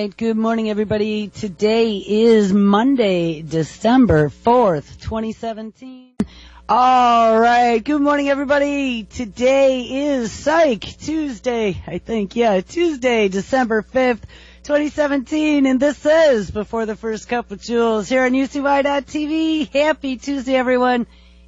right. Good morning, everybody. Today is Monday, December 4th, 2017. All right. Good morning, everybody. Today is Psych Tuesday, I think. Yeah, Tuesday, December 5th, 2017. And this is Before the First Cup with Jules here on UCY.TV. Happy Tuesday, everyone.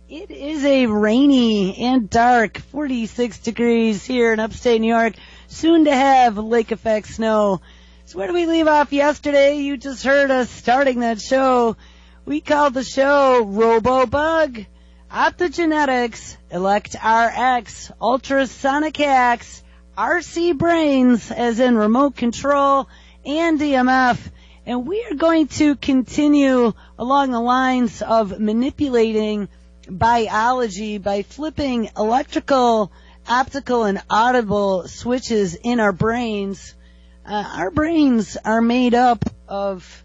It is a rainy and dark 46 degrees here in upstate New York. Soon to have lake effect snow. So where do we leave off yesterday? You just heard us starting that show. We called the show RoboBug, Optogenetics, Elect RX, Ultrasonic Hacks, RC Brains, as in remote control, and DMF. And we are going to continue along the lines of manipulating biology by flipping electrical, optical, and audible switches in our brains. Our brains are made up of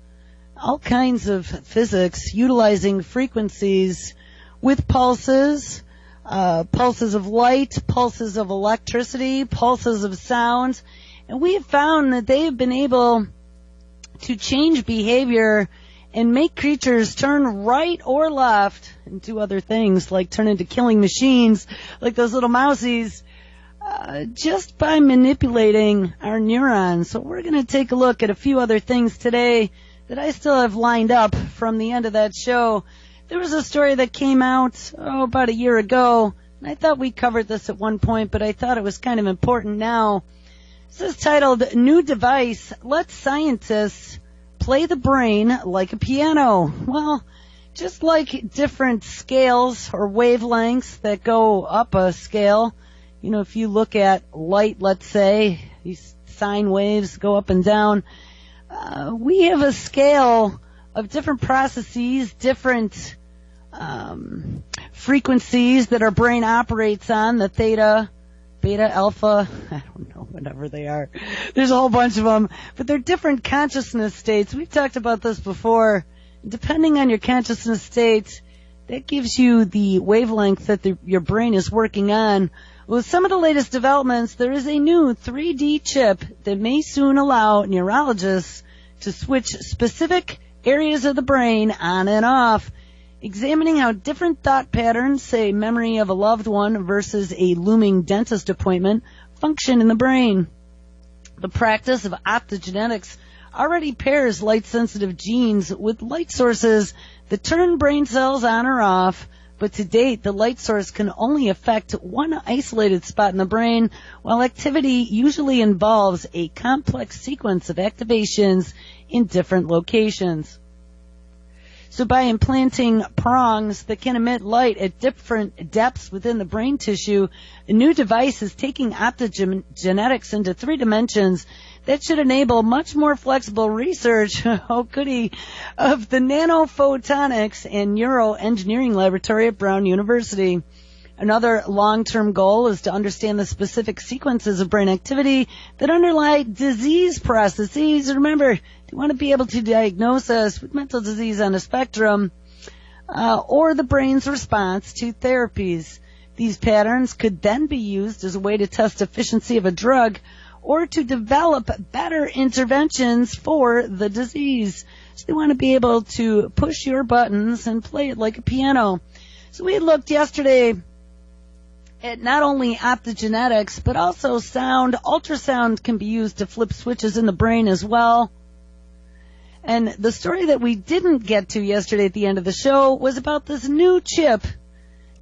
all kinds of physics, utilizing frequencies with pulses, pulses of light, pulses of electricity, pulses of sound. And we have found that they have been able to change behavior and make creatures turn right or left and do other things, like turn into killing machines, like those little mousies, just by manipulating our neurons. So we're going to take a look at a few other things today that I still have lined up from the end of that show. There was a story that came out, about a year ago, and I thought we covered this at one point, but I thought it was kind of important now. This is titled, New Device Lets Scientists Play the Brain Like a Piano. Well, just like different scales or wavelengths that go up a scale, you know, if you look at light, let's say, these sine waves go up and down, we have a scale of different processes, different frequencies that our brain operates on, the theta, beta, alpha, I don't know, whatever they are. There's a whole bunch of them, but they're different consciousness states. We've talked about this before. Depending on your consciousness state, that gives you the wavelength that your brain is working on. With some of the latest developments, there is a new 3D chip that may soon allow neurologists to switch specific areas of the brain on and off, examining how different thought patterns, say memory of a loved one versus a looming dentist appointment, function in the brain. The practice of optogenetics already pairs light-sensitive genes with light sources that turn brain cells on or off, but to date, the light source can only affect one isolated spot in the brain, while activity usually involves a complex sequence of activations in different locations. So by implanting prongs that can emit light at different depths within the brain tissue, a new device is taking optogenetics into 3 dimensions that should enable much more flexible research, oh goody, of the Nanophotonics and Neuroengineering Laboratory at Brown University. Another long-term goal is to understand the specific sequences of brain activity that underlie disease processes. Remember, you want to be able to diagnose us with mental disease on a spectrum, or the brain's response to therapies. These patterns could then be used as a way to test efficiency of a drug or to develop better interventions for the disease. So they want to be able to push your buttons and play it like a piano. So we looked yesterday at not only optogenetics, but also sound. Ultrasound can be used to flip switches in the brain as well. And the story that we didn't get to yesterday at the end of the show was about this new chip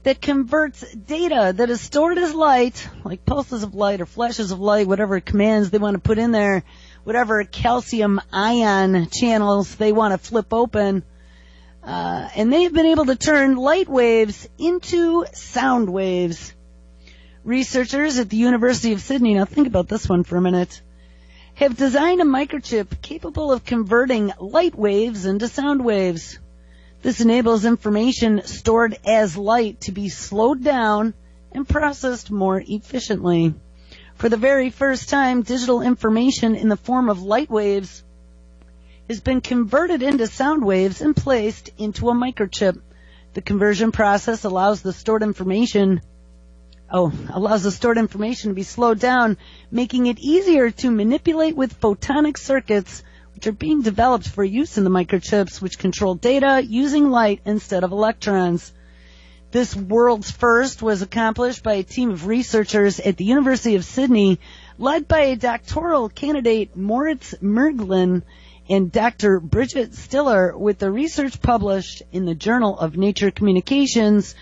that converts data that is stored as light, like pulses of light or flashes of light, whatever commands they want to put in there, whatever calcium ion channels they want to flip open. And they've been able to turn light waves into sound waves. Researchers at the University of Sydney, now think about this one for a minute, have designed a microchip capable of converting light waves into sound waves. This enables information stored as light to be slowed down and processed more efficiently. For the very first time, digital information in the form of light waves has been converted into sound waves and placed into a microchip. The conversion process allows the stored information to be slowed down, making it easier to manipulate with photonic circuits which are being developed for use in the microchips, which control data using light instead of electrons. This world's first was accomplished by a team of researchers at the University of Sydney, led by a doctoral candidate, Moritz Merglin, and Dr. Bridget Stiller, with the research published in the Journal of Nature Communications.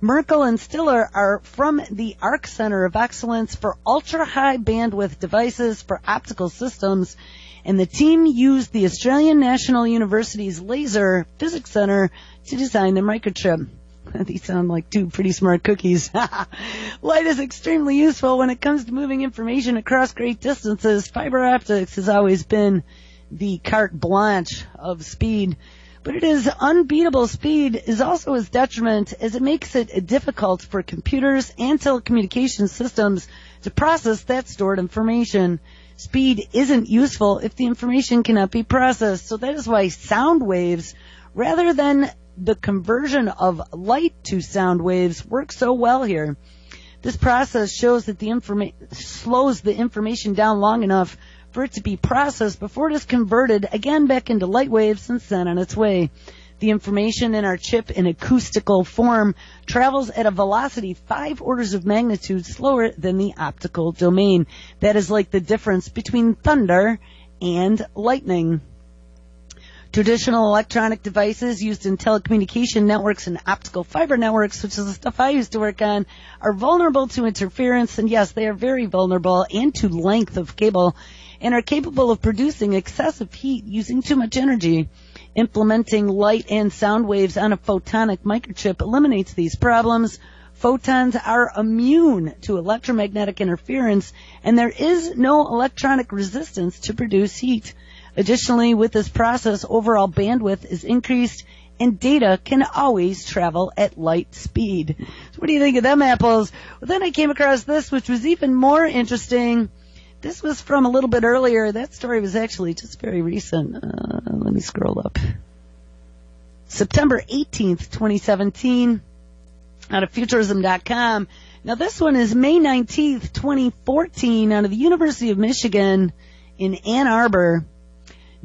Merkel and Stiller are from the ARC Center of Excellence for Ultra-High Bandwidth Devices for Optical Systems, and the team used the Australian National University's Laser Physics Center to design the microchip. These sound like two pretty smart cookies. Light is extremely useful when it comes to moving information across great distances. Fiber optics has always been the carte blanche of speed. But it is unbeatable speed is also its detriment, as it makes it difficult for computers and telecommunication systems to process that stored information. Speed isn't useful if the information cannot be processed, so that is why sound waves, rather than the conversion of light to sound waves, work so well here. This process shows that slows the information down long enough for it to be processed before it is converted again back into light waves and sent on its way. The information in our chip in acoustical form travels at a velocity 5 orders of magnitude slower than the optical domain. That is like the difference between thunder and lightning. Traditional electronic devices used in telecommunication networks and optical fiber networks, which is the stuff I used to work on, are vulnerable to interference, and yes, they are very vulnerable, and to length of cable, and are capable of producing excessive heat using too much energy. Implementing light and sound waves on a photonic microchip eliminates these problems. Photons are immune to electromagnetic interference, and there is no electronic resistance to produce heat. Additionally, with this process, overall bandwidth is increased, and data can always travel at light speed. So what do you think of them apples? Well, then I came across this, which was even more interesting. This was from a little bit earlier. That story was actually just very recent. Let me scroll up. September 18th, 2017, out of Futurism.com. Now, this one is May 19th, 2014, out of the University of Michigan in Ann Arbor.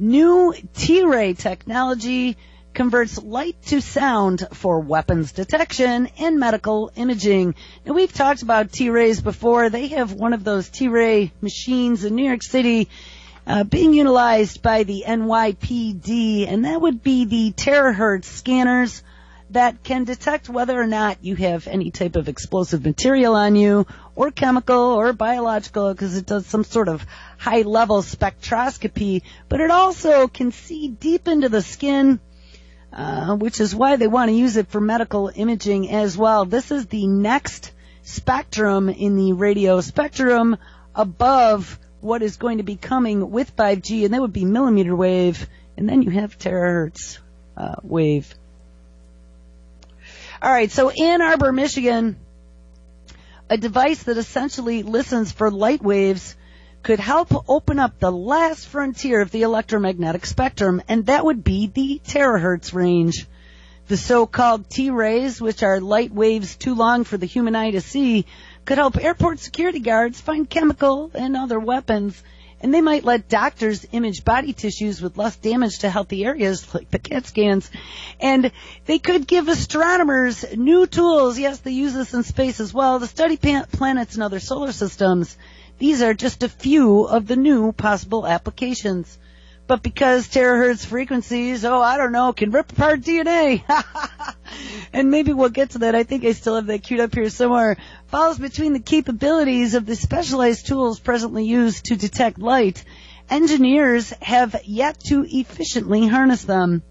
New T-ray technology converts light to sound for weapons detection and medical imaging. Now, we've talked about T-rays before. They have one of those T-ray machines in New York City being utilized by the NYPD, and that would be the Terahertz scanners that can detect whether or not you have any type of explosive material on you, or chemical or biological, because it does some sort of high-level spectroscopy, but it also can see deep into the skin, which is why they want to use it for medical imaging as well. This is the next spectrum in the radio spectrum above what is going to be coming with 5G, and that would be millimeter wave, and then you have terahertz wave. All right, so Ann Arbor, Michigan, a device that essentially listens for light waves could help open up the last frontier of the electromagnetic spectrum, and that would be the terahertz range. The so-called T-rays, which are light waves too long for the human eye to see, could help airport security guards find chemical and other weapons, and they might let doctors image body tissues with less damage to healthy areas, like the CAT scans. And they could give astronomers new tools, yes, they use this in space as well, to study planets and other solar systems. These are just a few of the new possible applications. But because terahertz frequencies, can rip apart DNA, and maybe we'll get to that, I think I still have that queued up here somewhere, falls between the capabilities of the specialized tools presently used to detect light, engineers have yet to efficiently harness them.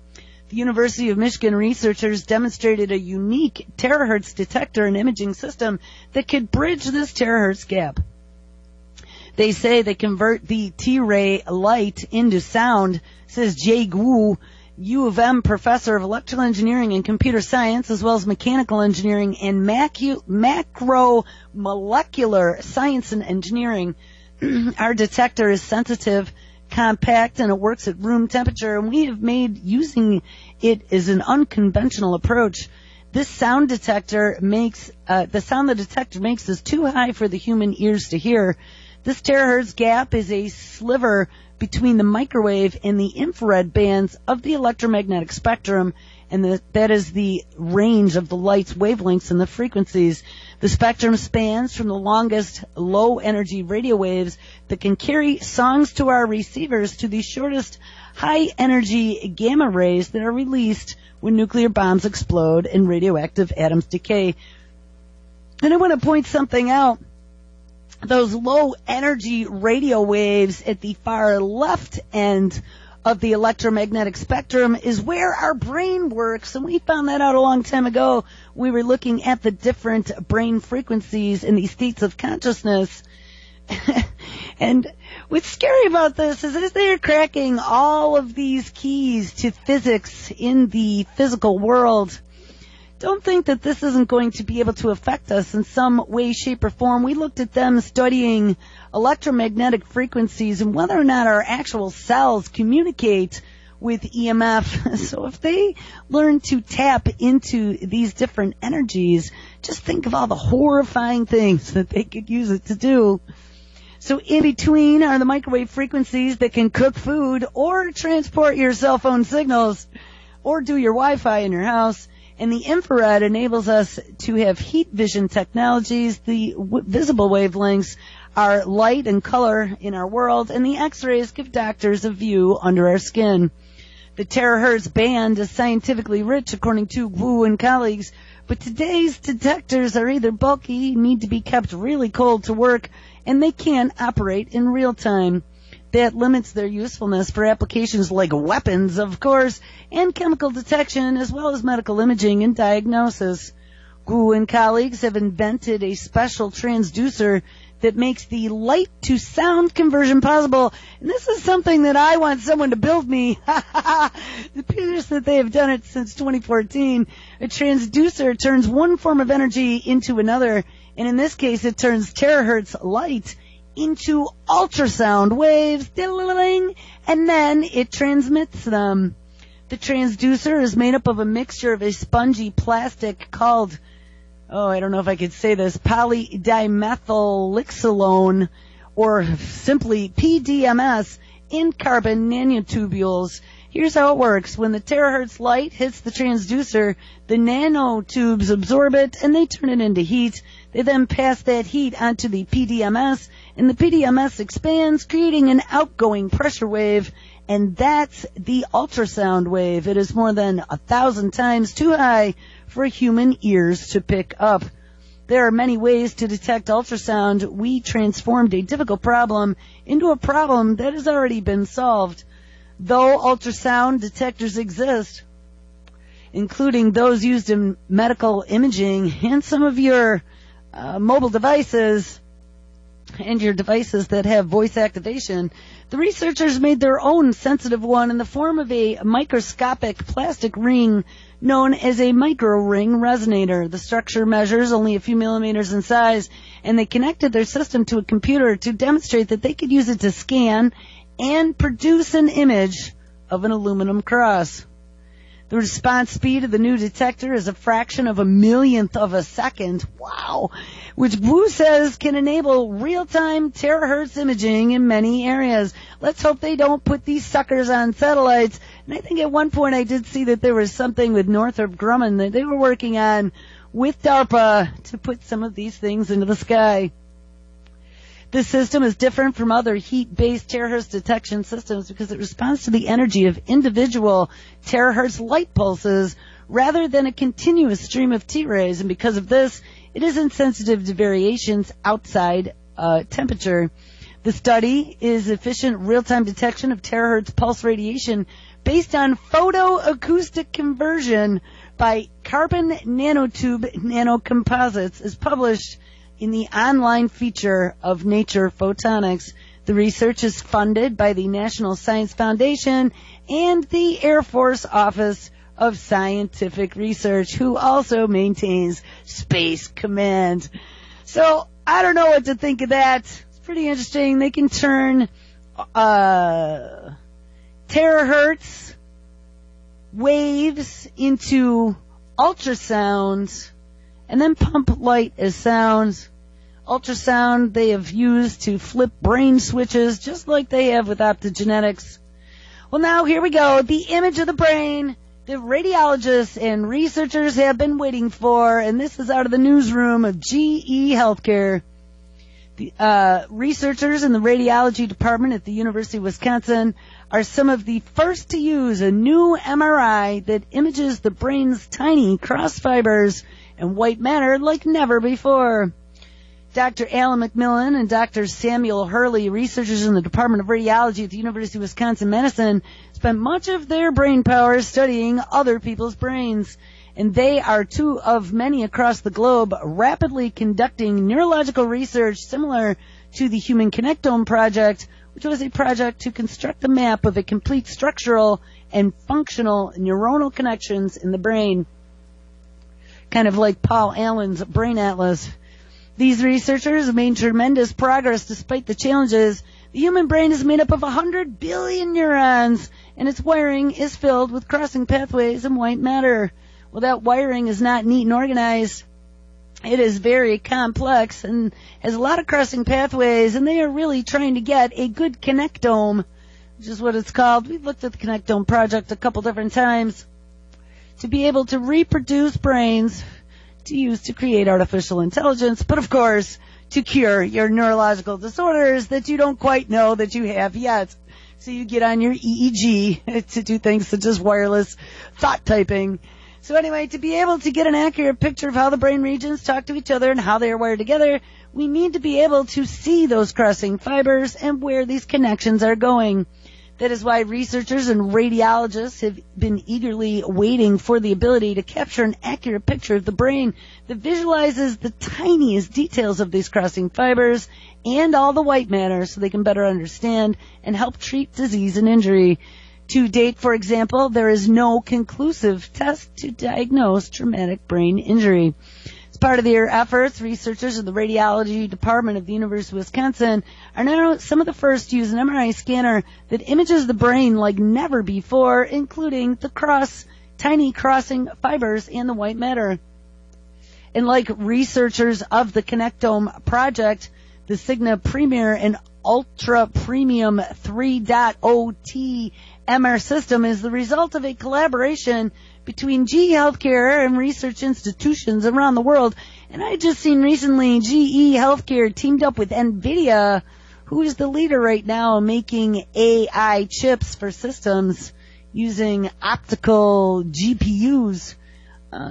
The University of Michigan researchers demonstrated a unique terahertz detector and imaging system that could bridge this terahertz gap. They say they convert the T-ray light into sound, says Jay Gu, U of M professor of electrical engineering and computer science, as well as mechanical engineering and macromolecular science and engineering. Our detector is sensitive, compact, and it works at room temperature, and we have made using it as an unconventional approach. This sound detector makes, the sound the detector makes is too high for the human ears to hear. This terahertz gap is a sliver between the microwave and the infrared bands of the electromagnetic spectrum, and that is the range of the light's wavelengths and the frequencies. The spectrum spans from the longest low-energy radio waves that can carry songs to our receivers to the shortest high-energy gamma rays that are released when nuclear bombs explode and radioactive atoms decay. And I want to point something out. Those low-energy radio waves at the far left end of the electromagnetic spectrum is where our brain works, and we found that out a long time ago. We were looking at the different brain frequencies in these states of consciousness. And what's scary about this is as they're cracking all of these keys to physics in the physical world, don't think that this isn't going to be able to affect us in some way, shape, or form. We looked at them studying electromagnetic frequencies and whether or not our actual cells communicate with EMF. So if they learn to tap into these different energies, just think of all the horrifying things that they could use it to do. So in between are the microwave frequencies that can cook food or transport your cell phone signals or do your Wi-Fi in your house. And the infrared enables us to have heat vision technologies. The visible wavelengths are light and color in our world, and the X-rays give doctors a view under our skin. The terahertz band is scientifically rich, according to Wu and colleagues, but today's detectors are either bulky, need to be kept really cold to work, and they can't operate in real time. That limits their usefulness for applications like weapons, of course, and chemical detection, as well as medical imaging and diagnosis. Gu and colleagues have invented a special transducer that makes the light-to-sound conversion possible. And this is something that I want someone to build me. It appears that they have done it since 2014. A transducer turns one form of energy into another, and in this case it turns terahertz light into ultrasound waves, and then it transmits them. The transducer is made up of a mixture of a spongy plastic called, I don't know if I could say this, polydimethylxylone, or simply PDMS, in carbon nanotubules. Here's how it works. When the terahertz light hits the transducer, the nanotubes absorb it and they turn it into heat. They then pass that heat onto the PDMS, and the PDMS expands, creating an outgoing pressure wave, and that's the ultrasound wave. It is more than 1,000 times too high for human ears to pick up. There are many ways to detect ultrasound. We transformed a difficult problem into a problem that has already been solved. Though ultrasound detectors exist, including those used in medical imaging and some of your mobile devices and your devices that have voice activation, the researchers made their own sensitive one in the form of a microscopic plastic ring known as a micro-ring resonator. The structure measures only a few millimeters in size, and they connected their system to a computer to demonstrate that they could use it to scan and produce an image of an aluminum cross. The response speed of the new detector is a fraction of a millionth of a second. Wow! Which Wu says can enable real-time terahertz imaging in many areas. Let's hope they don't put these suckers on satellites. And I think at one point I did see that there was something with Northrop Grumman that they were working on with DARPA to put some of these things into the sky. This system is different from other heat-based terahertz detection systems because it responds to the energy of individual terahertz light pulses rather than a continuous stream of T-rays, and because of this, it is insensitive to variations outside temperature. The study is efficient real-time detection of terahertz pulse radiation based on photoacoustic conversion by carbon nanotube nanocomposites, is published in the online feature of Nature Photonics. The research is funded by the National Science Foundation and the Air Force Office of Scientific Research, who also maintains Space Command. So, I don't know what to think of that. It's pretty interesting. They can turn terahertz waves into ultrasound and then pump light as sound. ultrasound they have used to flip brain switches, just like they have with optogenetics. Well, now here we go. The image of the brain the radiologists and researchers have been waiting for, and this is out of the newsroom of GE Healthcare. The researchers in the radiology department at the University of Wisconsin are some of the first to use a new MRI that images the brain's tiny cross fibers and white matter like never before. Dr. Alan McMillan and Dr. Samuel Hurley, researchers in the Department of Radiology at the University of Wisconsin-Madison, spent much of their brain power studying other people's brains. And they are two of many across the globe rapidly conducting neurological research similar to the Human Connectome Project, which was a project to construct a map of a complete structural and functional neuronal connections in the brain. Kind of like Paul Allen's Brain Atlas. These researchers have made tremendous progress despite the challenges. The human brain is made up of 100 billion neurons, and its wiring is filled with crossing pathways and white matter. Well, that wiring is not neat and organized. It is very complex and has a lot of crossing pathways, and they are really trying to get a good connectome, which is what it's called. We've looked at the Connectome Project a couple different times, to be able to reproduce brains to use to create artificial intelligence, but of course, to cure your neurological disorders that you don't quite know that you have yet. So you get on your EEG to do things such as wireless thought typing. So anyway, to be able to get an accurate picture of how the brain regions talk to each other and how they are wired together, we need to be able to see those crossing fibers and where these connections are going. That is why researchers and radiologists have been eagerly waiting for the ability to capture an accurate picture of the brain that visualizes the tiniest details of these crossing fibers and all the white matter so they can better understand and help treat disease and injury. To date, for example, there is no conclusive test to diagnose traumatic brain injury. As part of their efforts, researchers in the radiology department of the University of Wisconsin are now some of the first to use an MRI scanner that images the brain like never before, including the tiny crossing fibers and the white matter. And like researchers of the Connectome Project, the Cigna Premier and Ultra Premium 3.0T MR system is the result of a collaboration between GE Healthcare and research institutions around the world. And I just seen recently GE Healthcare teamed up with NVIDIA, who is the leader right now making AI chips for systems using optical GPUs.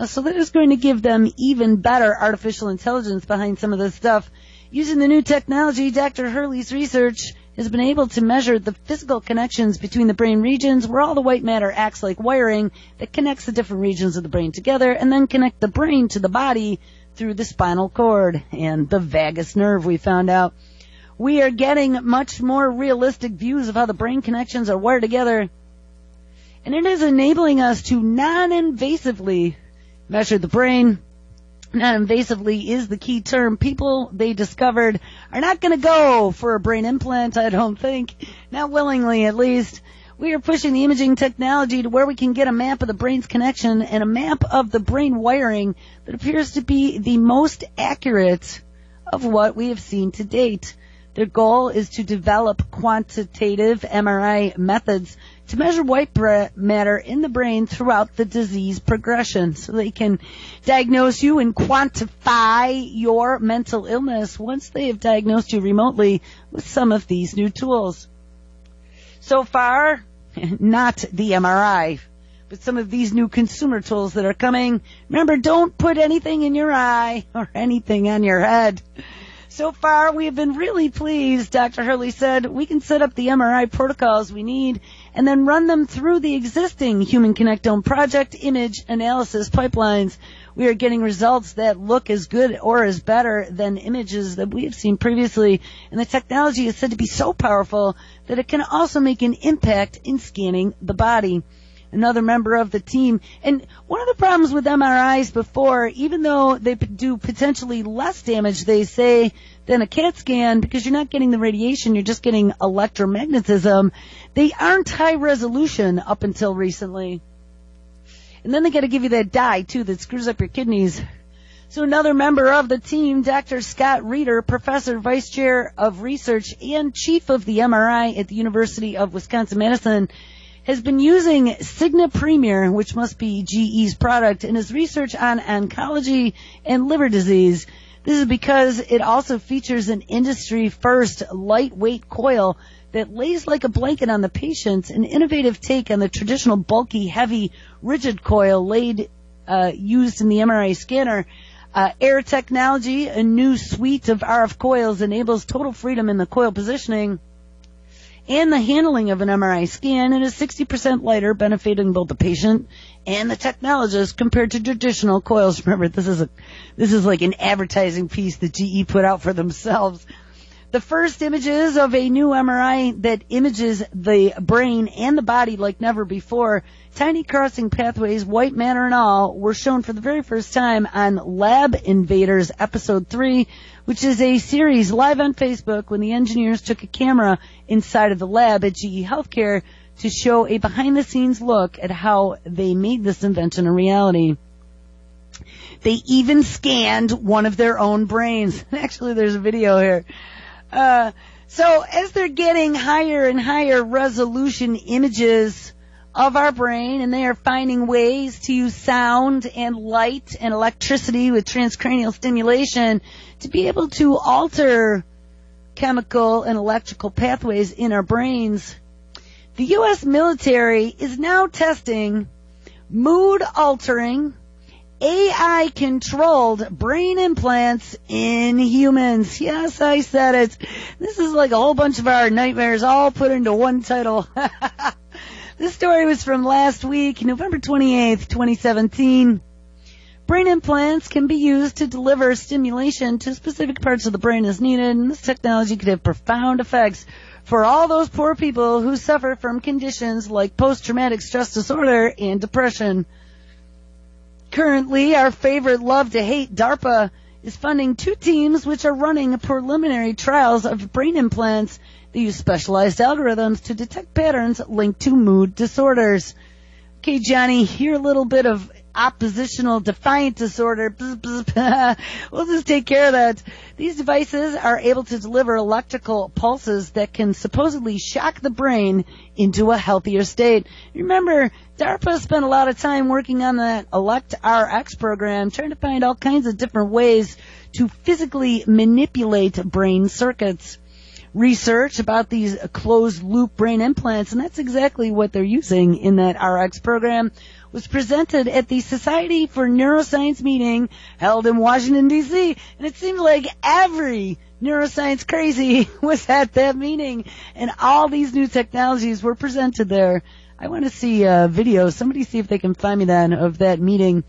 So that is going to give them even better artificial intelligence behind some of this stuff. Using the new technology, Dr. Hurley's research has been able to measure the physical connections between the brain regions where all the white matter acts like wiring that connects the different regions of the brain together and then connect the brain to the body through the spinal cord and the vagus nerve, we found out. We are getting much more realistic views of how the brain connections are wired together, and it is enabling us to non-invasively measure the brain. Non-invasively is the key term. People they discovered are not going to go for a brain implant, I don't think. Not willingly, at least. We are pushing the imaging technology to where we can get a map of the brain's connection and a map of the brain wiring that appears to be the most accurate of what we have seen to date. Their goal is to develop quantitative MRI methods to measure white matter in the brain throughout the disease progression so they can diagnose you and quantify your mental illness once they have diagnosed you remotely with some of these new tools. So far, not the MRI, but some of these new consumer tools that are coming. Remember, don't put anything in your eye or anything on your head. So far, we have been really pleased, Dr. Hurley said. We can set up the MRI protocols we need and then run them through the existing Human Connectome Project image analysis pipelines. We are getting results that look as good or as better than images that we have seen previously. And the technology is said to be so powerful that it can also make an impact in scanning the body. Another member of the team. And one of the problems with MRIs before, even though they do potentially less damage, they say, than a CAT scan, because you're not getting the radiation, you're just getting electromagnetism, they aren't high resolution up until recently. And then they got to give you that dye, too, that screws up your kidneys. So another member of the team, Dr. Scott Reeder, professor, vice chair of research, and chief of the MRI at the University of Wisconsin-Madison, has been using Cigna Premier, which must be GE's product, in his research on oncology and liver disease. This is because it also features an industry-first lightweight coil that lays like a blanket on the patient, an innovative take on the traditional bulky, heavy, rigid coil used in the MRI scanner. Air technology, a new suite of RF coils, enables total freedom in the coil positioning and the handling of an MRI scan, and is 60% lighter, benefiting both the patient and the technologist compared to traditional coils. Remember, this is like an advertising piece that GE put out for themselves. The first images of a new MRI that images the brain and the body like never before, tiny crossing pathways, white matter and all, were shown for the very first time on Lab Invaders Episode 3, which is a series live on Facebook when the engineers took a camera inside of the lab at GE Healthcare to show a behind-the-scenes look at how they made this invention a reality. They even scanned one of their own brains. Actually, there's a video here. So as they're getting higher and higher resolution images of our brain, and they are finding ways to use sound and light and electricity with transcranial stimulation to be able to alter chemical and electrical pathways in our brains, the U.S. military is now testing mood-altering, AI-controlled brain implants in humans. Yes, I said it. This is like a whole bunch of our nightmares all put into one title. This story was from last week, November 28th, 2017. Brain implants can be used to deliver stimulation to specific parts of the brain as needed, and this technology could have profound effects for all those poor people who suffer from conditions like post-traumatic stress disorder and depression. Currently, our favorite love-to-hate DARPA is funding 2 teams which are running preliminary trials of brain implants. They use specialized algorithms to detect patterns linked to mood disorders. Okay, Johnny, you're a little bit of oppositional defiant disorder. We'll just take care of that. These devices are able to deliver electrical pulses that can supposedly shock the brain into a healthier state. Remember, DARPA spent a lot of time working on that ElectRx program, trying to find all kinds of different ways to physically manipulate brain circuits. Research about these closed-loop brain implants, and that's exactly what they're using in that RX program, was presented at the Society for Neuroscience meeting held in Washington, D.C., and it seemed like every neuroscience crazy was at that meeting, and all these new technologies were presented there. I want to see a video. Somebody see if they can find me that of that meeting.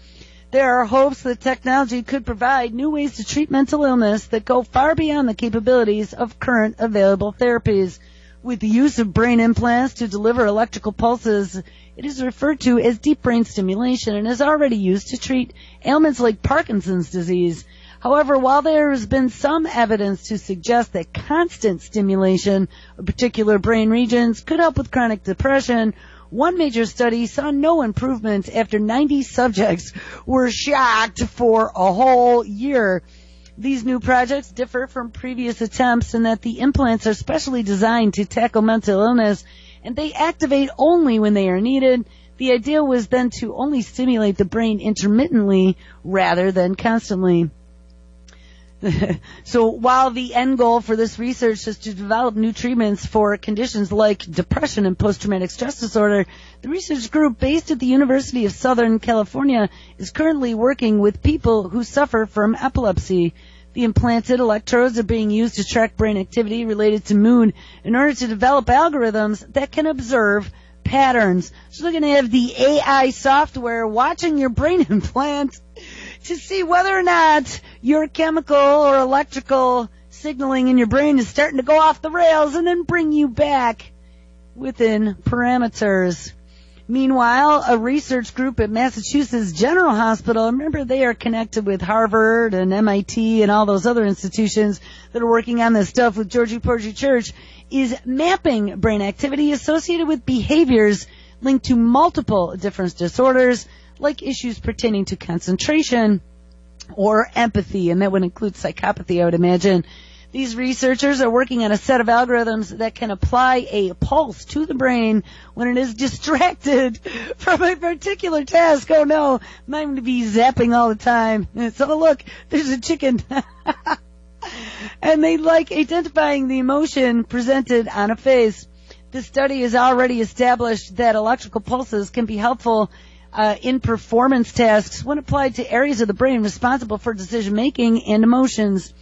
There are hopes that technology could provide new ways to treat mental illness that go far beyond the capabilities of current available therapies. With the use of brain implants to deliver electrical pulses, it is referred to as deep brain stimulation and is already used to treat ailments like Parkinson's disease. However, while there has been some evidence to suggest that constant stimulation of particular brain regions could help with chronic depression, one major study saw no improvement after 90 subjects were shocked for a whole year. These new projects differ from previous attempts in that the implants are specially designed to tackle mental illness, and they activate only when they are needed. The idea was then to only stimulate the brain intermittently rather than constantly. So while the end goal for this research is to develop new treatments for conditions like depression and post-traumatic stress disorder, the research group based at the University of Southern California is currently working with people who suffer from epilepsy. The implanted electrodes are being used to track brain activity related to mood in order to develop algorithms that can observe patterns. So they're going to have the AI software watching your brain implant to see whether or not your chemical or electrical signaling in your brain is starting to go off the rails and then bring you back within parameters. Meanwhile, a research group at Massachusetts General Hospital, remember they are connected with Harvard and MIT and all those other institutions that are working on this stuff with Georgie Porgy Church, is mapping brain activity associated with behaviors linked to multiple different disorders, like issues pertaining to concentration, or empathy, and that would include psychopathy, I would imagine. These researchers are working on a set of algorithms that can apply a pulse to the brain when it is distracted from a particular task. Oh no, I'm going to be zapping all the time. So look, there's a chicken. And they like identifying the emotion presented on a face. This study has already established that electrical pulses can be helpful in performance tasks when applied to areas of the brain responsible for decision making and emotions.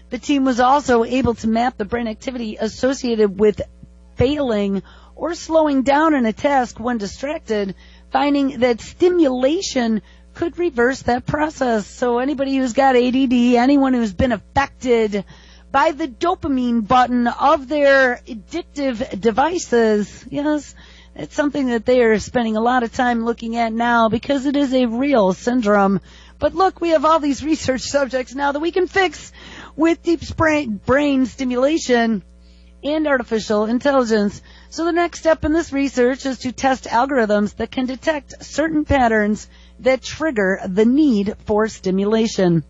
The team was also able to map the brain activity associated with failing or slowing down in a task when distracted, finding that stimulation could reverse that process. So anybody who's got ADD, anyone who's been affected by the dopamine button of their addictive devices, yes, it's something that they are spending a lot of time looking at now because it is a real syndrome. But look, we have all these research subjects now that we can fix with deep brain stimulation and artificial intelligence. So the next step in this research is to test algorithms that can detect certain patterns that trigger the need for stimulation.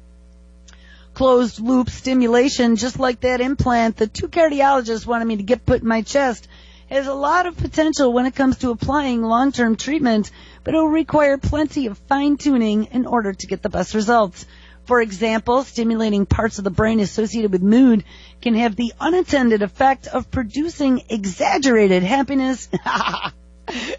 Closed loop stimulation, just like that implant that 2 cardiologists wanted me to get put in my chest, has a lot of potential when it comes to applying long-term treatment, but it will require plenty of fine-tuning in order to get the best results. For example, stimulating parts of the brain associated with mood can have the unintended effect of producing exaggerated happiness.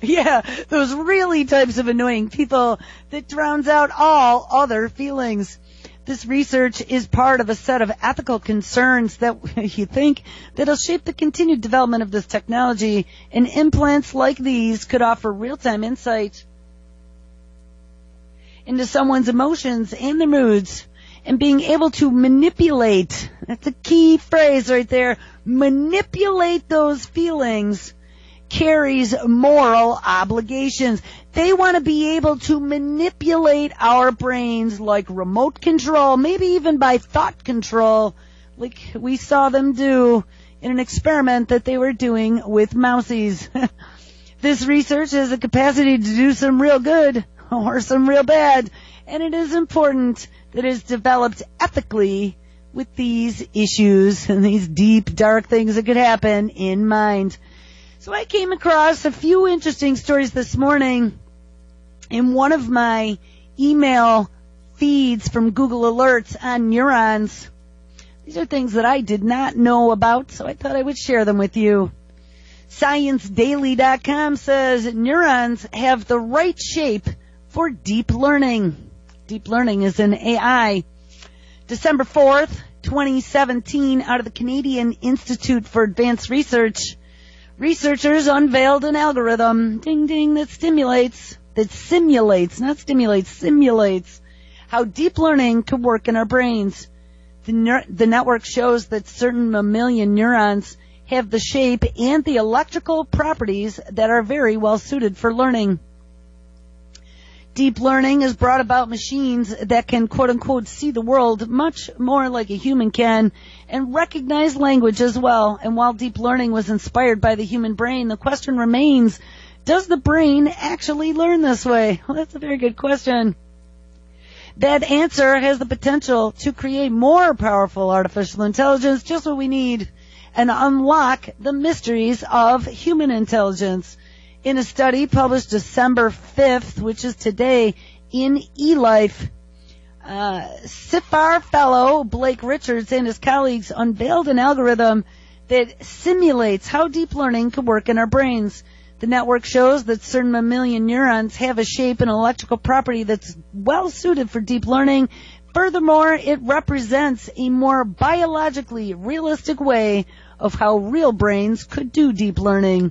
Yeah, those really types of annoying people that drowns out all other feelings. This research is part of a set of ethical concerns that you think that'll shape the continued development of this technology, and implants like these could offer real-time insight into someone's emotions and their moods, and being able to manipulate, that's a key phrase right there, manipulate those feelings carries moral obligations. They want to be able to manipulate our brains like remote control, maybe even by thought control, like we saw them do in an experiment that they were doing with mousies. This research has the capacity to do some real good or some real bad, and it is important that it is developed ethically with these issues and these deep, dark things that could happen in mind. So I came across a few interesting stories this morning in one of my email feeds from Google Alerts on neurons. These are things that I did not know about, so I thought I would share them with you. ScienceDaily.com says neurons have the right shape for deep learning. Deep learning is in AI. December 4th, 2017, out of the Canadian Institute for Advanced Research, researchers unveiled an algorithm, ding ding, that simulates how deep learning could work in our brains. The network shows that certain mammalian neurons have the shape and the electrical properties that are very well suited for learning. Deep learning has brought about machines that can, quote-unquote, see the world much more like a human can and recognize language as well. And while deep learning was inspired by the human brain, the question remains, does the brain actually learn this way? Well, that's a very good question. That answer has the potential to create more powerful artificial intelligence, just what we need, and unlock the mysteries of human intelligence. In a study published December 5th, which is today, in eLife, CIFAR fellow Blake Richards and his colleagues unveiled an algorithm that simulates how deep learning could work in our brains. The network shows that certain mammalian neurons have a shape and electrical property that's well suited for deep learning. Furthermore, it represents a more biologically realistic way of how real brains could do deep learning.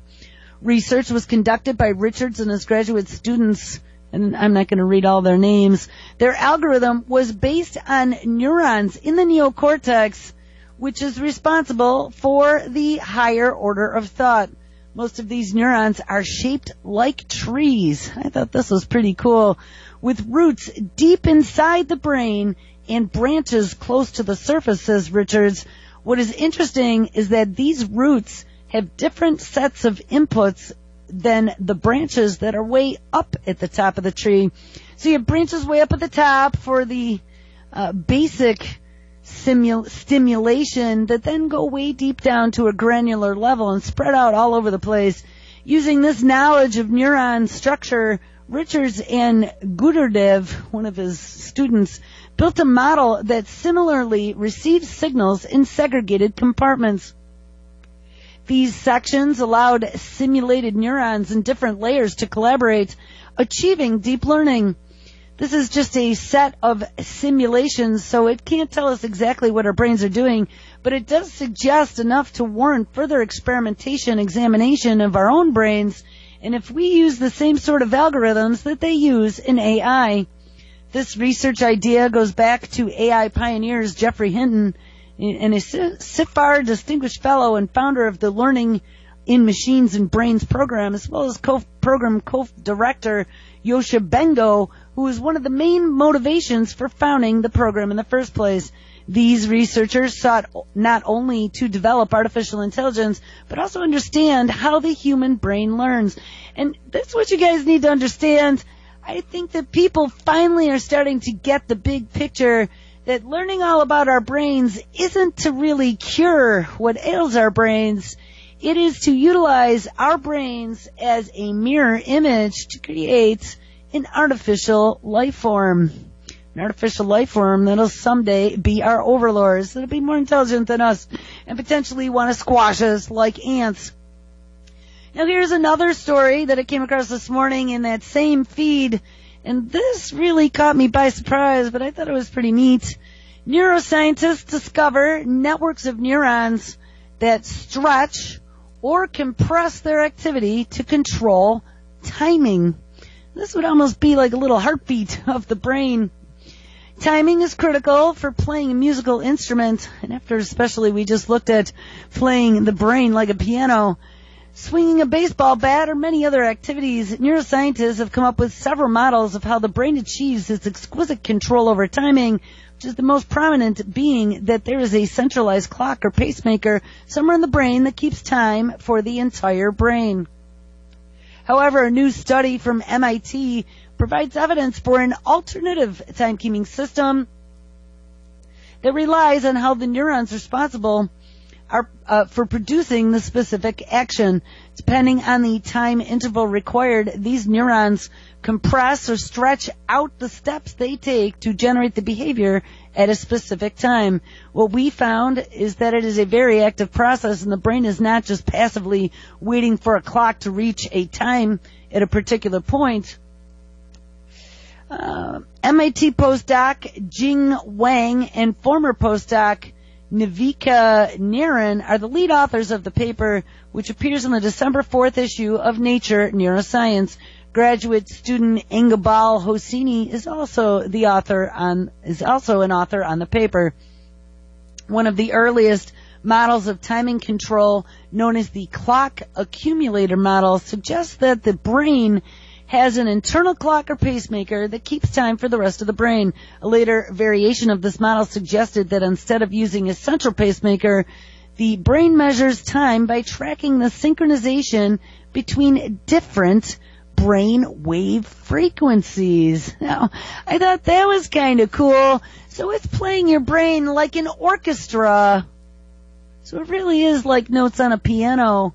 Research was conducted by Richards and his graduate students, and I'm not going to read all their names. Their algorithm was based on neurons in the neocortex, which is responsible for the higher order of thought. Most of these neurons are shaped like trees. I thought this was pretty cool, with roots deep inside the brain and branches close to the surface, says Richards. What is interesting is that these roots have different sets of inputs than the branches that are way up at the top of the tree. So you have branches way up at the top for the basic stimulation that then go way deep down to a granular level and spread out all over the place. Using this knowledge of neuron structure, Richards and Guderdev, one of his students, built a model that similarly receives signals in segregated compartments. These sections allowed simulated neurons in different layers to collaborate, achieving deep learning. This is just a set of simulations, so it can't tell us exactly what our brains are doing, but it does suggest enough to warrant further experimentation, examination of our own brains, and if we use the same sort of algorithms that they use in AI. This research idea goes back to AI pioneers Geoffrey Hinton, and a CIFAR Distinguished Fellow and founder of the Learning in Machines and Brains program, as well as program co-director Yosha Bengo, who was one of the main motivations for founding the program in the first place. These researchers sought not only to develop artificial intelligence, but also understand how the human brain learns. And that's what you guys need to understand. I think that people finally are starting to get the big picture that learning all about our brains isn't to really cure what ails our brains. It is to utilize our brains as a mirror image to create an artificial life form. An artificial life form that'll someday be our overlords. That'll be more intelligent than us and potentially want to squash us like ants. Now here's another story that I came across this morning in that same feed, and this really caught me by surprise, but I thought it was pretty neat. Neuroscientists discover networks of neurons that stretch or compress their activity to control timing. This would almost be like a little heartbeat of the brain. Timing is critical for playing a musical instrument, and after especially we just looked at playing the brain like a piano, swinging a baseball bat, or many other activities, neuroscientists have come up with several models of how the brain achieves its exquisite control over timing, which is the most prominent being that there is a centralized clock or pacemaker somewhere in the brain that keeps time for the entire brain. However, a new study from MIT provides evidence for an alternative timekeeping system that relies on how the neurons responsible are for producing the specific action. Depending on the time interval required, these neurons compress or stretch out the steps they take to generate the behavior at a specific time. What we found is that it is a very active process, and the brain is not just passively waiting for a clock to reach a time at a particular point. MIT postdoc Jing Wang and former postdoc Navika Niran are the lead authors of the paper, which appears in the December 4th issue of Nature Neuroscience. Graduate student Ingabal Hosseini is also an author on the paper. One of the earliest models of timing control, known as the clock accumulator model, suggests that the brain has an internal clock or pacemaker that keeps time for the rest of the brain. A later variation of this model suggested that instead of using a central pacemaker, the brain measures time by tracking the synchronization between different brain wave frequencies. Now, I thought that was kind of cool. So it's playing your brain like an orchestra. So it really is like notes on a piano.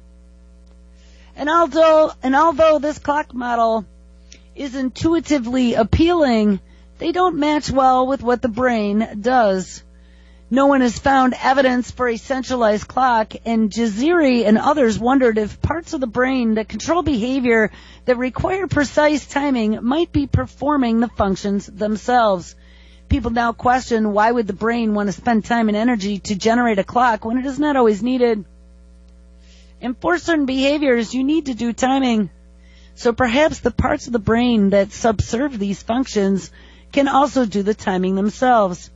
And although this clock model is intuitively appealing, they don't match well with what the brain does. No one has found evidence for a centralized clock, and Jaziri and others wondered if parts of the brain that control behavior that require precise timing might be performing the functions themselves. People now question, why would the brain want to spend time and energy to generate a clock when it is not always needed? And for certain behaviors, you need to do timing. So perhaps the parts of the brain that subserve these functions can also do the timing themselves.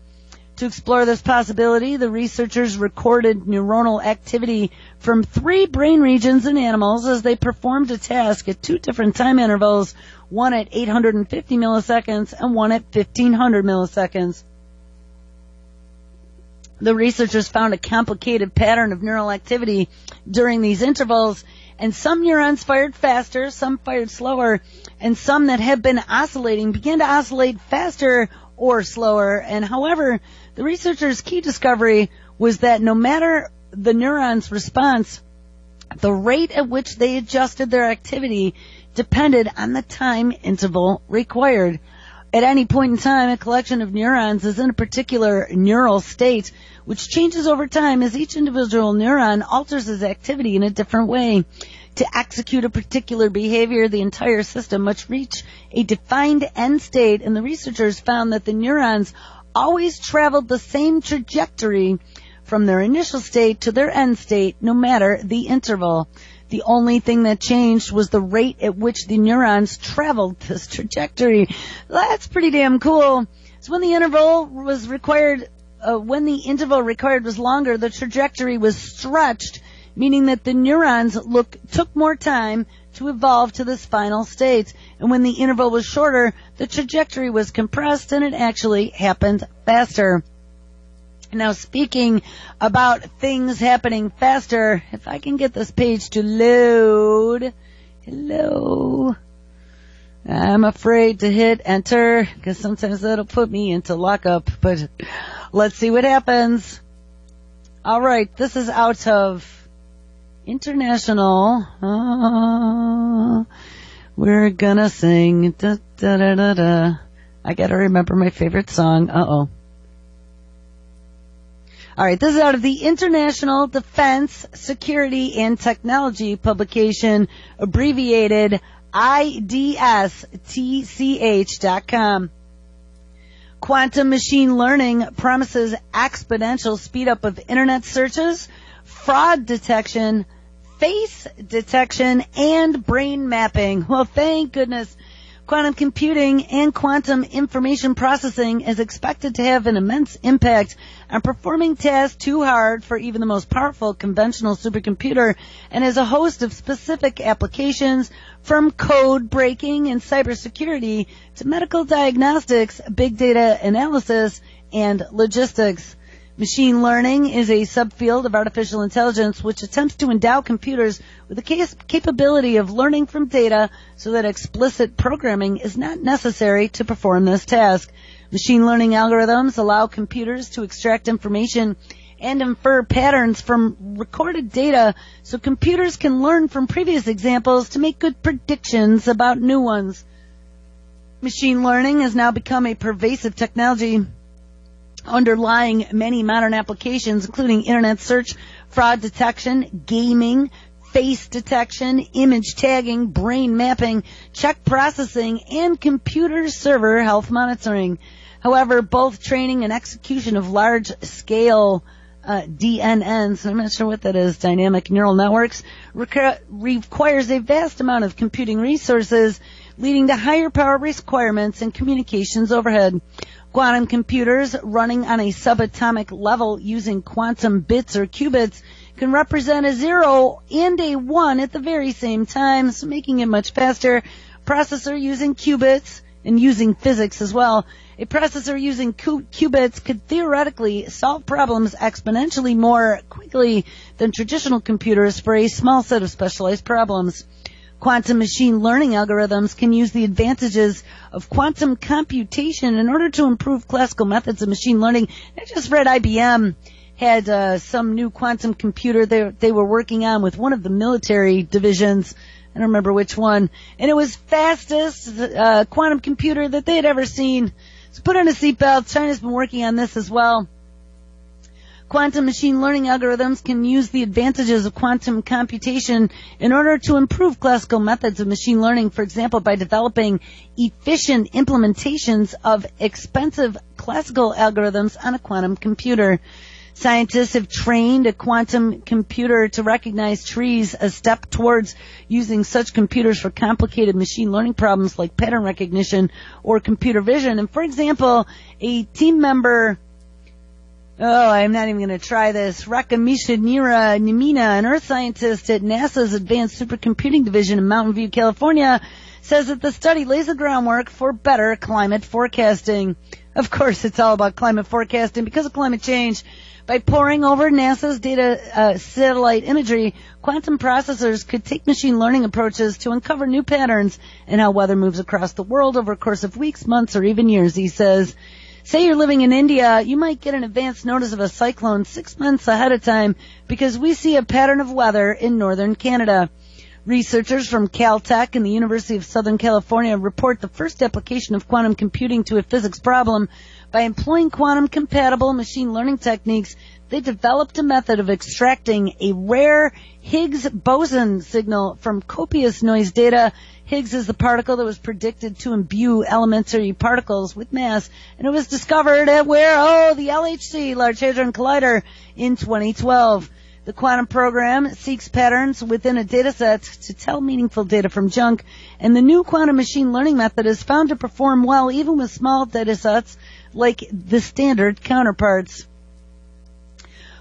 To explore this possibility, the researchers recorded neuronal activity from 3 brain regions in animals as they performed a task at 2 different time intervals, one at 850 milliseconds and one at 1500 milliseconds. The researchers found a complicated pattern of neural activity during these intervals, and some neurons fired faster, some fired slower, and some that had been oscillating began to oscillate faster or slower. And however, the researchers' key discovery was that no matter the neuron's response, the rate at which they adjusted their activity depended on the time interval required. At any point in time, a collection of neurons is in a particular neural state, which changes over time as each individual neuron alters its activity in a different way. To execute a particular behavior, the entire system must reach a defined end state, and the researchers found that the neurons always traveled the same trajectory from their initial state to their end state, no matter the interval. The only thing that changed was the rate at which the neurons traveled this trajectory. That's pretty damn cool. So when the interval required was longer, the trajectory was stretched, meaning that the neurons took more time to evolve to this final state. And when the interval was shorter, the trajectory was compressed and it actually happened faster. Now, speaking about things happening faster, if I can get this page to load. Hello. I'm afraid to hit enter because sometimes that'll put me into lockup, but let's see what happens. All right, this is out of International. We're gonna sing. Da, da, da, da, da. I gotta remember my favorite song. Uh-oh. All right, this is out of the International Defense, Security, and Technology publication, abbreviated IDSTCH.com. Quantum machine learning promises exponential speed up of internet searches, fraud detection, face detection, and brain mapping. Well, thank goodness. Quantum computing and quantum information processing is expected to have an immense impact on performing tasks too hard for even the most powerful conventional supercomputer, and has a host of specific applications from code breaking and cybersecurity to medical diagnostics, big data analysis, and logistics. Machine learning is a subfield of artificial intelligence which attempts to endow computers with the capability of learning from data so that explicit programming is not necessary to perform this task. Machine learning algorithms allow computers to extract information and infer patterns from recorded data so computers can learn from previous examples to make good predictions about new ones. Machine learning has now become a pervasive technology underlying many modern applications, including internet search, fraud detection, gaming, face detection, image tagging, brain mapping, check processing, and computer server health monitoring. However, both training and execution of large-scale DNNs, I'm not sure what that is, dynamic neural networks, requires a vast amount of computing resources, leading to higher power requirements and communications overhead. Quantum computers running on a subatomic level using quantum bits or qubits can represent a 0 and a 1 at the very same time, so making it much faster. Processor using qubits and using physics as well. A processor using qubits could theoretically solve problems exponentially more quickly than traditional computers for a small set of specialized problems. Quantum machine learning algorithms can use the advantages of quantum computation in order to improve classical methods of machine learning. I just read IBM had some new quantum computer they were working on with one of the military divisions. I don't remember which one. And it was fastest quantum computer that they had ever seen. So put on a seatbelt. China's been working on this as well. Quantum machine learning algorithms can use the advantages of quantum computation in order to improve classical methods of machine learning, for example, by developing efficient implementations of expensive classical algorithms on a quantum computer. Scientists have trained a quantum computer to recognize trees, a step towards using such computers for complicated machine learning problems like pattern recognition or computer vision. And for example, a team member, I'm not even going to try this, Rakamishira Nimina, an earth scientist at NASA's Advanced Supercomputing Division in Mountain View, California, says that the study lays the groundwork for better climate forecasting. Of course, it's all about climate forecasting because of climate change. By poring over NASA's data satellite imagery, quantum processors could take machine learning approaches to uncover new patterns in how weather moves across the world over a course of weeks, months, or even years, he says. Say you're living in India, you might get an advance notice of a cyclone 6 months ahead of time because we see a pattern of weather in northern Canada. Researchers from Caltech and the University of Southern California report the first application of quantum computing to a physics problem. By employing quantum-compatible machine learning techniques, they developed a method of extracting a rare Higgs boson signal from copious noise data. Higgs is the particle that was predicted to imbue elementary particles with mass, and it was discovered at where? The LHC, Large Hadron Collider, in 2012. The quantum program seeks patterns within a dataset to tell meaningful data from junk, and the new quantum machine learning method is found to perform well even with small datasets like the standard counterparts.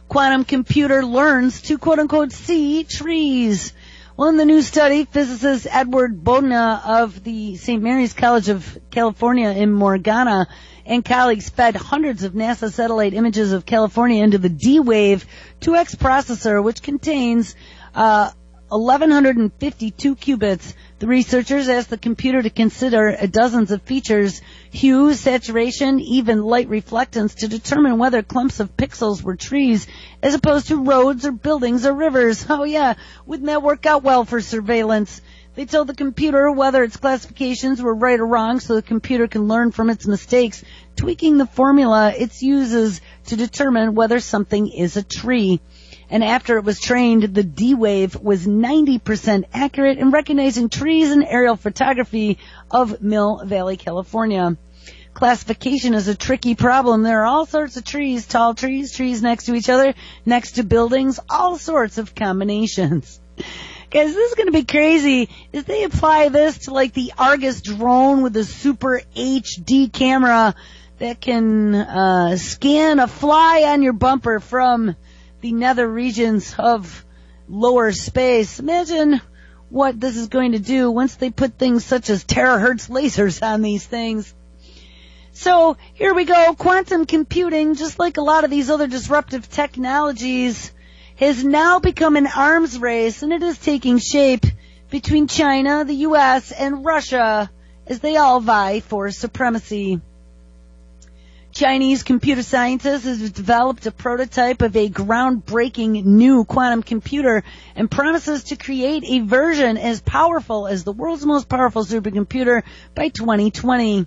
Quantum computer learns to quote-unquote see trees. Well, in the new study, physicist Edward Bodna of the St. Mary's College of California in Morgana and colleagues fed hundreds of NASA satellite images of California into the D-Wave 2X processor, which contains 1,152 qubits. The researchers asked the computer to consider dozens of features, hue, saturation, even light reflectance, to determine whether clumps of pixels were trees as opposed to roads or buildings or rivers. Oh yeah, wouldn't that work out well for surveillance? They told the computer whether its classifications were right or wrong so the computer can learn from its mistakes, tweaking the formula it uses to determine whether something is a tree. And after it was trained, the D-Wave was 90% accurate in recognizing trees in aerial photography of Mill Valley, California. Classification is a tricky problem. There are all sorts of trees, tall trees, trees next to each other, next to buildings, all sorts of combinations. Guys, this is going to be crazy. If they apply this to like the Argus drone with a super HD camera that can scan a fly on your bumper from the nether regions of lower space. Imagine what this is going to do once they put things such as terahertz lasers on these things. So here we go. Quantum computing, just like a lot of these other disruptive technologies, has now become an arms race, and it is taking shape between China, the U.S., and Russia as they all vie for supremacy. Chinese computer scientists have developed a prototype of a groundbreaking new quantum computer and promises to create a version as powerful as the world's most powerful supercomputer by 2020.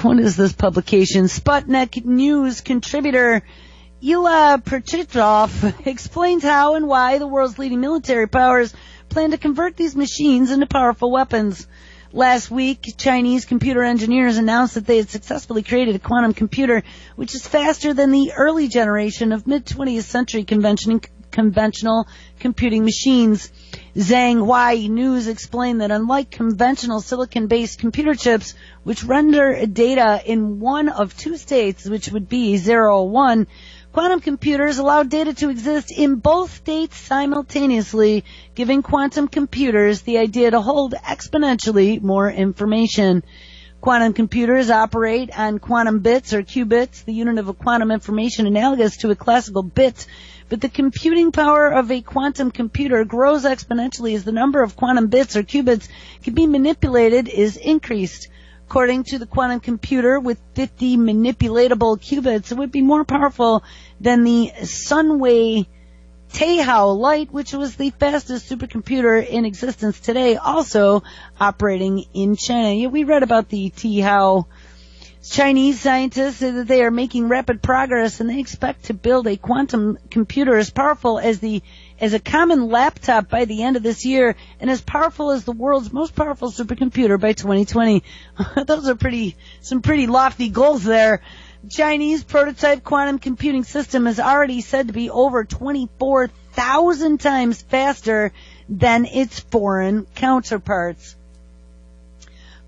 What is this publication? Sputnik News contributor Ilya Perchitov explains how and why the world's leading military powers plan to convert these machines into powerful weapons. Last week, Chinese computer engineers announced that they had successfully created a quantum computer which is faster than the early generation of mid-20th century conventional computing machines. Zhang Huai News explained that unlike conventional silicon-based computer chips, which render data in one of two states, which would be 0 or 1, quantum computers allow data to exist in both states simultaneously, giving quantum computers the idea to hold exponentially more information. Quantum computers operate on quantum bits or qubits, the unit of a quantum information analogous to a classical bit, but the computing power of a quantum computer grows exponentially as the number of quantum bits or qubits can be manipulated is increased. According to the quantum computer with 50 manipulatable qubits, it would be more powerful than the Sunway Taihao Light, which was the fastest supercomputer in existence today, also operating in China. Yeah, we read about the Taihao. Chinese scientists say that they are making rapid progress, and they expect to build a quantum computer as powerful as a common laptop by the end of this year, and as powerful as the world's most powerful supercomputer by 2020. Those are some pretty lofty goals there. Chinese prototype quantum computing system is already said to be over 24,000 times faster than its foreign counterparts.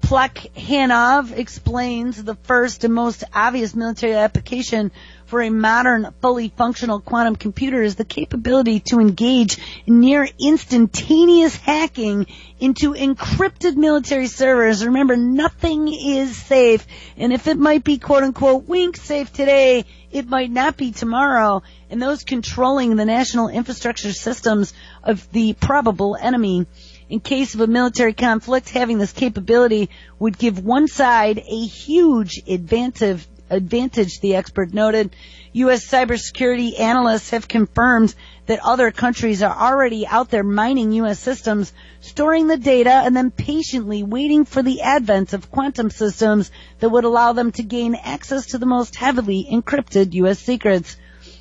Plekhanov explains the first and most obvious military application for a modern, fully functional quantum computer is the capability to engage in near instantaneous hacking into encrypted military servers. Remember, nothing is safe, and if it might be quote-unquote wink safe today, it might not be tomorrow, and those controlling the national infrastructure systems of the probable enemy. In case of a military conflict, having this capability would give one side a huge advantage, the expert noted. U.S. cybersecurity analysts have confirmed that other countries are already out there mining U.S. systems, storing the data, and then patiently waiting for the advent of quantum systems that would allow them to gain access to the most heavily encrypted U.S. secrets.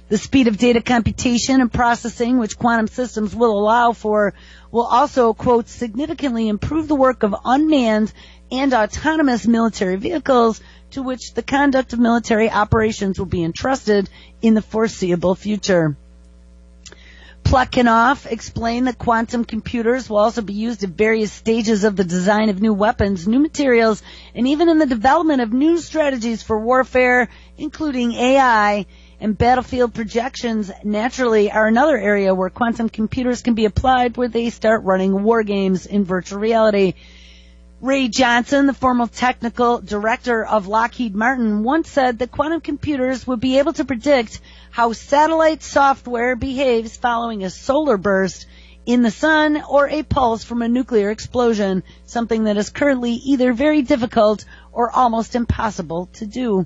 The speed of data computation and processing, which quantum systems will allow for, will also, quote, significantly improve the work of unmanned and autonomous military vehicles to which the conduct of military operations will be entrusted in the foreseeable future. Plekhanov explained that quantum computers will also be used at various stages of the design of new weapons, new materials, and even in the development of new strategies for warfare, including AI, and battlefield projections naturally are another area where quantum computers can be applied, where they start running war games in virtual reality. Ray Johnson, the former technical director of Lockheed Martin, once said that quantum computers would be able to predict how satellite software behaves following a solar burst in the sun or a pulse from a nuclear explosion, something that is currently either very difficult or almost impossible to do.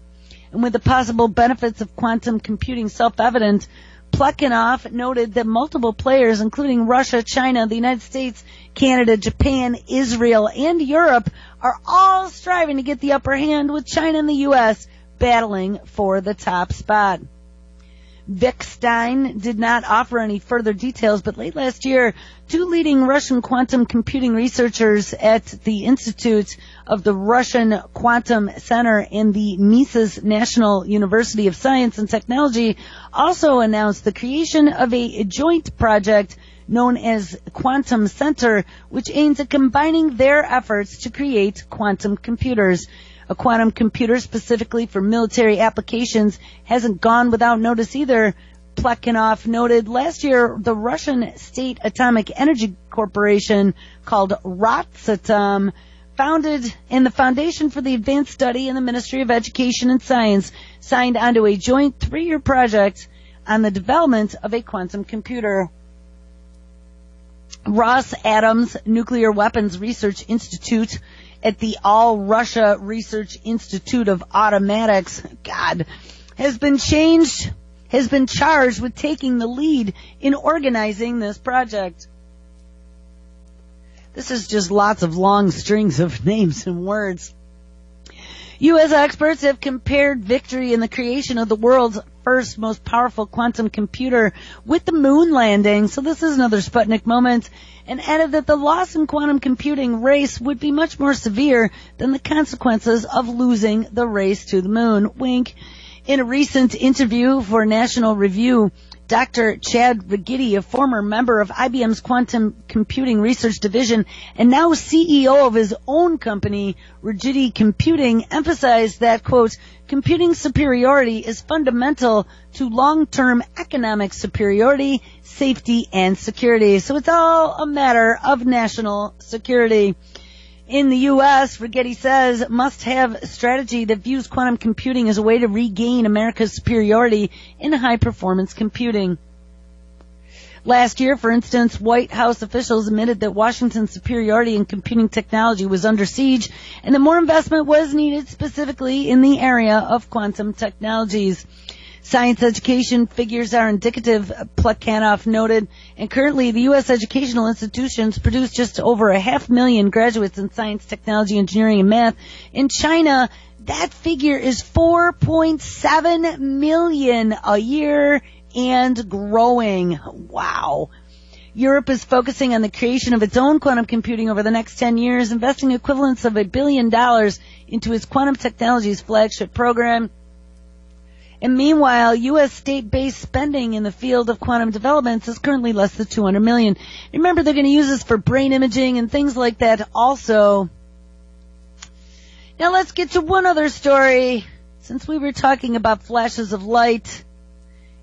And with the possible benefits of quantum computing self-evident, Plekhanov noted that multiple players, including Russia, China, the United States, Canada, Japan, Israel, and Europe, are all striving to get the upper hand, with China and the U.S. battling for the top spot. Vic Stein did not offer any further details, but late last year, two leading Russian quantum computing researchers at the Institute of the Russian Quantum Center and the Mises National University of Science and Technology also announced the creation of a joint project known as Quantum Center, which aims at combining their efforts to create quantum computers. A quantum computer specifically for military applications hasn't gone without notice either. Plekhanov noted last year the Russian State Atomic Energy Corporation, called Rosatom, founded in the Foundation for the Advanced Study in the Ministry of Education and Science, signed onto a joint 3-year project on the development of a quantum computer. Rosatom's Nuclear Weapons Research Institute at the All Russia Research Institute of Automatics, has been charged with taking the lead in organizing this project. This is just lots of long strings of names and words. U.S. experts have compared victory in the creation of the world's first most powerful quantum computer with the moon landing, so this is another Sputnik moment, and added that the loss in quantum computing race would be much more severe than the consequences of losing the race to the moon. Wink. In a recent interview for National Review, Dr. Chad Rigitti, a former member of IBM's quantum computing research division and now CEO of his own company, Rigitti Computing, emphasized that, quote, computing superiority is fundamental to long-term economic superiority, safety, and security. So it's all a matter of national security. In the U.S., Rigetti says, must have a strategy that views quantum computing as a way to regain America's superiority in high-performance computing. Last year, for instance, White House officials admitted that Washington's superiority in computing technology was under siege and that more investment was needed specifically in the area of quantum technologies. Science education figures are indicative, Plekhanov noted, and currently the U.S. educational institutions produce just over 500,000 graduates in science, technology, engineering, and math. In China, that figure is 4.7 million a year and growing. Wow. Europe is focusing on the creation of its own quantum computing over the next 10 years, investing equivalents of $1 billion into its quantum technologies flagship program. And meanwhile, U.S. state-based spending in the field of quantum developments is currently less than $200 million. Remember, they're going to use this for brain imaging and things like that also. Now let's get to one other story. Since we were talking about flashes of light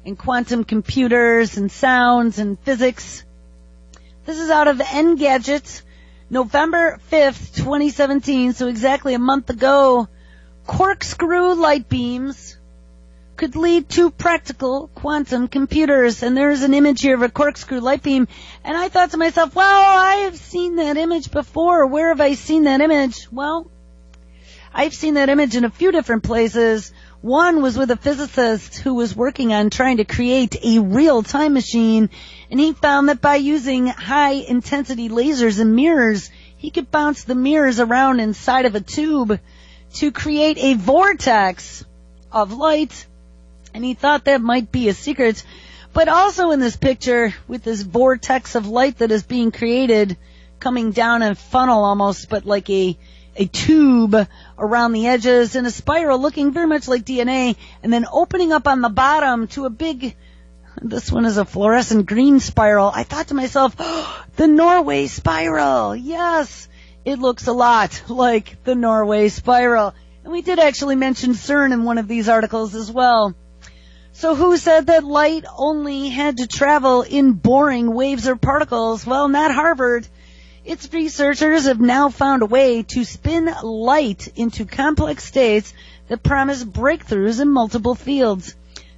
and quantum computers and sounds and physics, this is out of Engadget, November 5th, 2017, so exactly a month ago. Corkscrew light beams could lead to practical quantum computers. And there's an image here of a corkscrew light beam. And I thought to myself, well, I have seen that image before. Where have I seen that image? Well, I've seen that image in a few different places. One was with a physicist who was working on trying to create a real time machine, and he found that by using high-intensity lasers and mirrors, he could bounce the mirrors around inside of a tube to create a vortex of light, and he thought that might be a secret. But also in this picture, with this vortex of light that is being created, coming down a funnel almost, but like a tube around the edges in a spiral looking very much like DNA, and then opening up on the bottom to a big, this one is a fluorescent green spiral. I thought to myself, oh, the Norway spiral. Yes, it looks a lot like the Norway spiral. And we did actually mention CERN in one of these articles as well. So who said that light only had to travel in boring waves or particles? Well, not Harvard. Its researchers have now found a way to spin light into complex states that promise breakthroughs in multiple fields.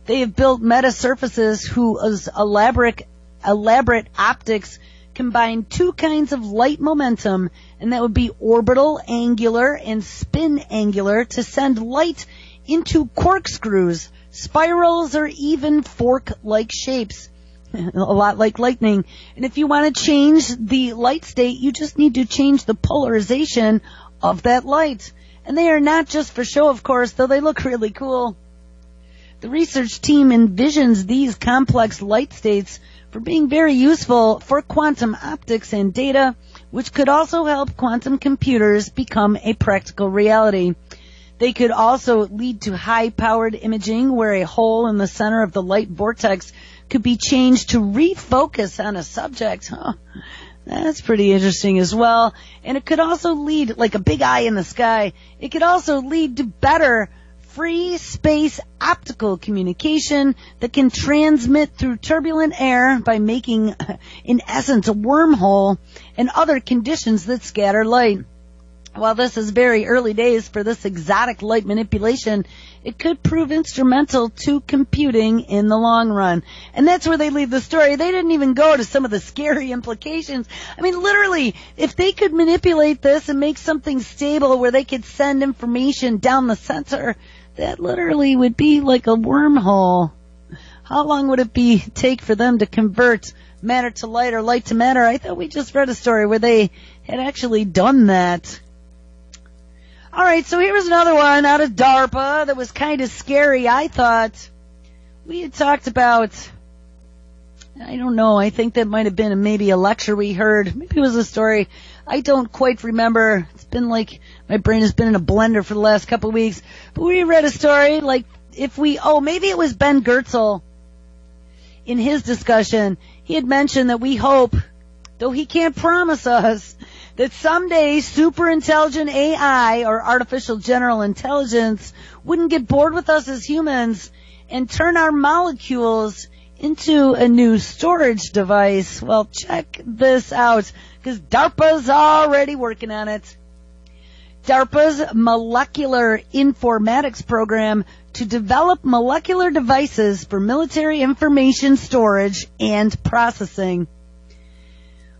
They have built metasurfaces whose elaborate optics combine two kinds of light momentum, and that would be orbital angular and spin angular, to send light into corkscrews, spirals, or even fork-like shapes. A lot like lightning. And if you want to change the light state, you just need to change the polarization of that light. And they are not just for show, of course, though they look really cool. The research team envisions these complex light states for being very useful for quantum optics and data, which could also help quantum computers become a practical reality. They could also lead to high-powered imaging where a hole in the center of the light vortex could be changed to refocus on a subject. Oh, that's pretty interesting as well. And it could also lead, like a big eye in the sky, it could also lead to better free space optical communication that can transmit through turbulent air by making, in essence, a wormhole and other conditions that scatter light. While this is very early days for this exotic light manipulation, it could prove instrumental to computing in the long run. And that's where they leave the story. They didn't even go to some of the scary implications. I mean, literally, if they could manipulate this and make something stable where they could send information down the center, that literally would be like a wormhole. How long would it take for them to convert matter to light or light to matter? I thought we just read a story where they had actually done that. All right, so here's another one out of DARPA that was kind of scary. I thought we had talked about, I don't know, I think that might have been maybe a lecture we heard. Maybe it was a story. I don't quite remember. It's been like my brain has been in a blender for the last couple of weeks. But we read a story like maybe it was Ben Goertzel in his discussion. He had mentioned that we hope, though he can't promise us, that someday super intelligent AI or artificial general intelligence wouldn't get bored with us as humans and turn our molecules into a new storage device. Well, check this out, because DARPA's already working on it. DARPA's Molecular Informatics program to develop molecular devices for military information storage and processing.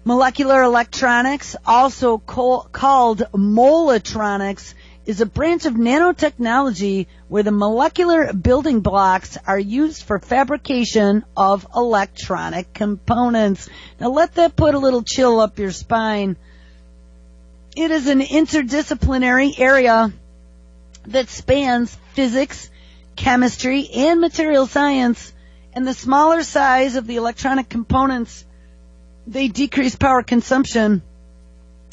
Molecular electronics, also called molatronics, is a branch of nanotechnology where the molecular building blocks are used for fabrication of electronic components. Now let that put a little chill up your spine. It is an interdisciplinary area that spans physics, chemistry, and material science, and the smaller size of the electronic components, they decrease power consumption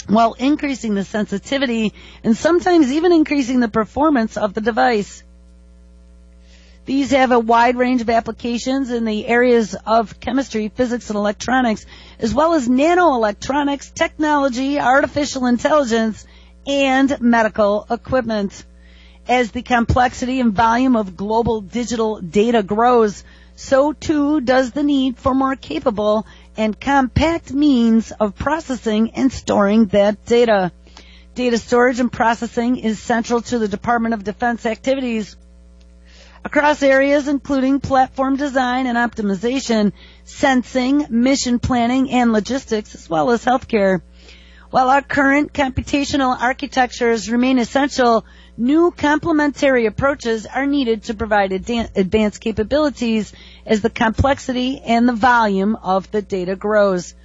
while increasing the sensitivity and sometimes even increasing the performance of the device. These have a wide range of applications in the areas of chemistry, physics, and electronics, as well as nanoelectronics, technology, artificial intelligence, and medical equipment. As the complexity and volume of global digital data grows, so too does the need for more capable and compact means of processing and storing that data. Data storage and processing is central to the Department of Defense activities. across areas including platform design and optimization, sensing, mission planning, and logistics, as well as healthcare. While our current computational architectures remain essential, new complementary approaches are needed to provide advanced capabilities as the complexity and the volume of the data grows.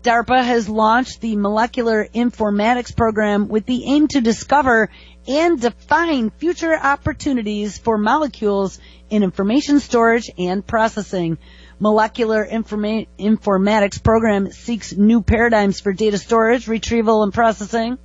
DARPA has launched the Molecular Informatics program with the aim to discover and define future opportunities for molecules in information storage and processing. Molecular Informatics program seeks new paradigms for data storage, retrieval, and processing.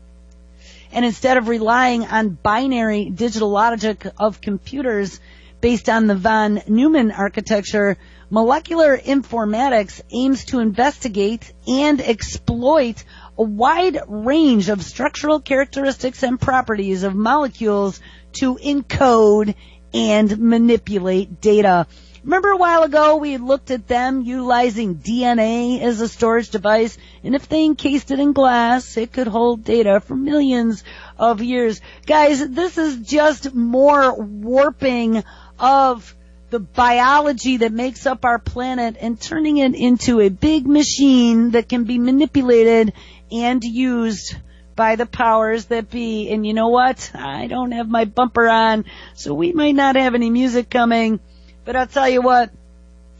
And instead of relying on binary digital logic of computers based on the von Neumann architecture, Molecular Informatics aims to investigate and exploit a wide range of structural characteristics and properties of molecules to encode and manipulate data. Remember a while ago we had looked at them utilizing DNA as a storage device, and if they encased it in glass, it could hold data for millions of years. Guys, this is just more warping of the biology that makes up our planet and turning it into a big machine that can be manipulated and used by the powers that be. And you know what? I don't have my bumper on, so we might not have any music coming. But I'll tell you what,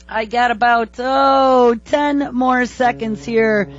I got about, 10 more seconds here